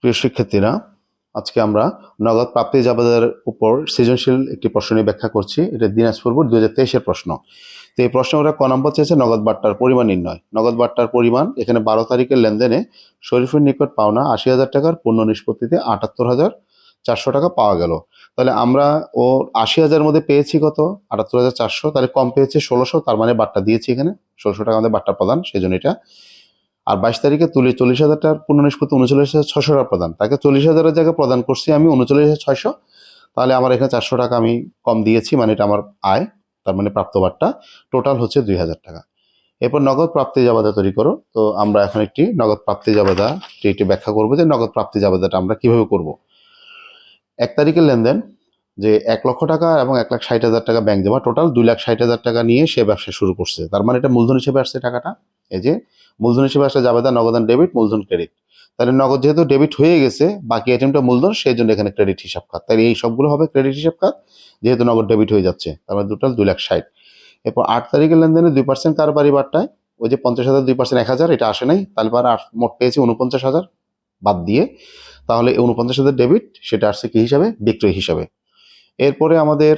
প্রিয় শিক্ষার্থীরা, আজকে আমরা নগদ প্রাপ্তি জাবেদার উপর সৃজনশীল একটি প্রশ্ন নিয়ে ব্যাখ্যা করছি। এটা দিনাজপুর বোর্ড 2023-এর প্রশ্ন। তো এই প্রশ্ন ওরা ক নম্বর চেয়েছে নগদ বাট্টার পরিমাণ নির্ণয়। নগদ বাট্টার পরিমাণ এখানে 12 তারিখের লেনদেনে শরীফের নিকট পাওনা 80,000 টাকার পূর্ণ নিষ্পত্তিতে 78,400 টাকা পাওয়া গেল। তাহলে আমরা ও 80,000 মধ্যে পেয়েছি কত? 78,400। তাহলে কম পেয়েছে 1600, তার মানে বাট্টা দিয়েছি এখানে 1600 টাকা আমাদের বাট্টা প্রদান, সেই জন্য এটা। আর 22 তারিখে 40,000 টাকার পূর্ণ নিষ্পত্তি 39,600 টাকা প্রদান, তাকে 40,000-এর জায়গায় প্রদান করছি আমি 39,600। তাহলে আমার এখানে 400 টাকা আমি কম দিয়েছি, মানে এটা আমার আয়, তার মানে প্রাপ্ত বাট্টা টোটাল হচ্ছে 2,000 টাকা। এরপর নগদ প্রাপ্তি জাবেদা তৈরি করো। তো আমরা এখন একটি নগদ প্রাপ্তি জাবেদা এটি ব্যাখ্যা করবো যে নগদ প্রাপ্তি জাবেদাটা আমরা কিভাবে করব। 1 তারিখের লেনদেন, যে 1 লক্ষ টাকা এবং 1,60,000 টাকা ব্যাংক জমা, টোটাল 2,60,000 টাকা নিয়ে সে ব্যবসা শুরু করছে। তার মানে এটা মূলধন হিসেবে আসছে টাকাটা। এই যে মূলধন হিসেবে আসলে জাবেদা নগদান ডেবিট, মূলধন ক্রেডিট। তাহলে নগদ যেহেতু ডেবিট হয়ে গেছে, বাকি আইটেমটা মূলধন, সেই জন্য এখানে ক্রেডিট হিসাব খাত। তাহলে এই সবগুলো হবে ক্রেডিট হিসাব খাত, যেহেতু নগদ ডেবিট হয়ে যাচ্ছে। তার মানে টোটাল 2,60,000। এরপর 8 তারিখের লেনদেনে 2% কারবারি বাট্টায় ওই যে 50,000 2% 1,000 এটা আসে নাই, তাহলে মোট পেয়েছি 49,000 বাদ দিয়ে। তাহলে 49,000 ডেবিট, সেটা আসছে কি হিসাবে? বিক্রয় হিসাবে। এরপরে আমাদের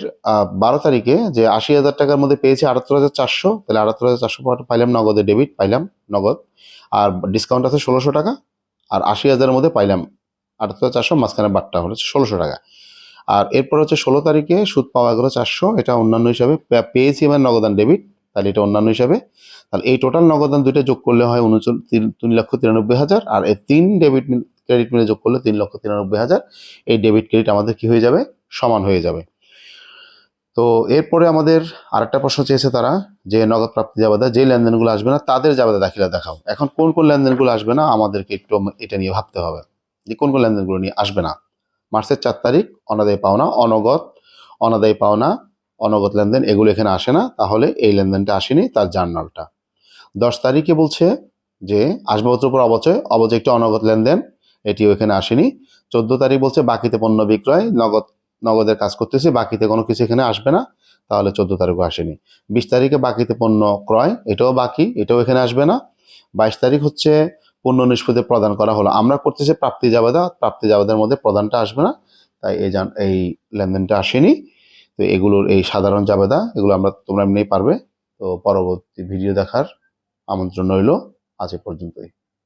12 তারিখে যে 80,000 টাকার মধ্যে পেয়েছি 78,400, তাহলে 78,400 পাইলাম নগদে ডেবিট, পাইলাম নগদ। আর ডিসকাউন্ট আছে 1600 টাকা। আর 80,000-এর মধ্যে পাইলাম 78,400, মাঝখানে বাট্টা হলো 1600 টাকা। আর এরপর হচ্ছে 16 তারিখে সুদ পাওয়া গেলো 400, এটা অন্যান্য হিসাবে পেয়েছি মানে নগদান ডেবিট, তাহলে এটা অন্যান্য হিসাবে। তাহলে এই টোটাল নগদান দুইটা যোগ করলে হয় 3,93,000, আর এই 3 ডেবিট ক্রেডিট মিলে যোগ করলে 3,93,000। এই ডেবিট ক্রেডিট আমাদের কি হয়ে যাবে? সমান হয়ে যাবে। তো এরপরে আমাদের আরেকটা প্রশ্ন চেয়েছে তারা, যে নগদ প্রাপ্তি জাবেদা যে লেনদেনগুলো আসবে না তাদের জাবেদা দাখিলা দেখাও। এখন কোন কোন লেনদেনগুলো আসবে না আমাদেরকে একটু এটা নিয়ে ভাবতে হবে, যে কোন কোন লেনদেনগুলো নিয়ে আসবে না। মার্চের 4 তারিখ অনাদায়ী পাওনা, অনগদ, অনাদায়ী পাওনা, অনগদ লেনদেন, এগুলো এখানে আসে না, তাহলে এই লেনদেনটা আসেনি, তার জার্নালটা। 10 তারিখে বলছে যে আসবাবপত্রের উপর অবচয়, অবচয় একটি অনগদ লেনদেন, এটিও এখানে আসেনি। 14 তারিখ বলছে বাকিতে পণ্য বিক্রয়, নগদের কাজ করতেছি, বাকিতে কোনো কিছু এখানে আসবে না, তাহলে 14 তারিখও আসেনি। 20 তারিখে বাকিতে পণ্য ক্রয়, এটাও বাকি, এটাও এখানে আসবে না। 22 তারিখ হচ্ছে পণ্য নিষ্পত্তি প্রদান করা হলো, আমরা করতেছি প্রাপ্তি জাবেদা, প্রাপ্তি জাবেদার মধ্যে প্রদানটা আসবে না, তাই এই লেনদেনটা আসেনি। তো এগুলোর এই সাধারণ জাবেদা, এগুলো তোমরা এমনিই পারবে। তো পরবর্তী ভিডিও দেখার আমন্ত্রণ রইল। আজ এ পর্যন্তই।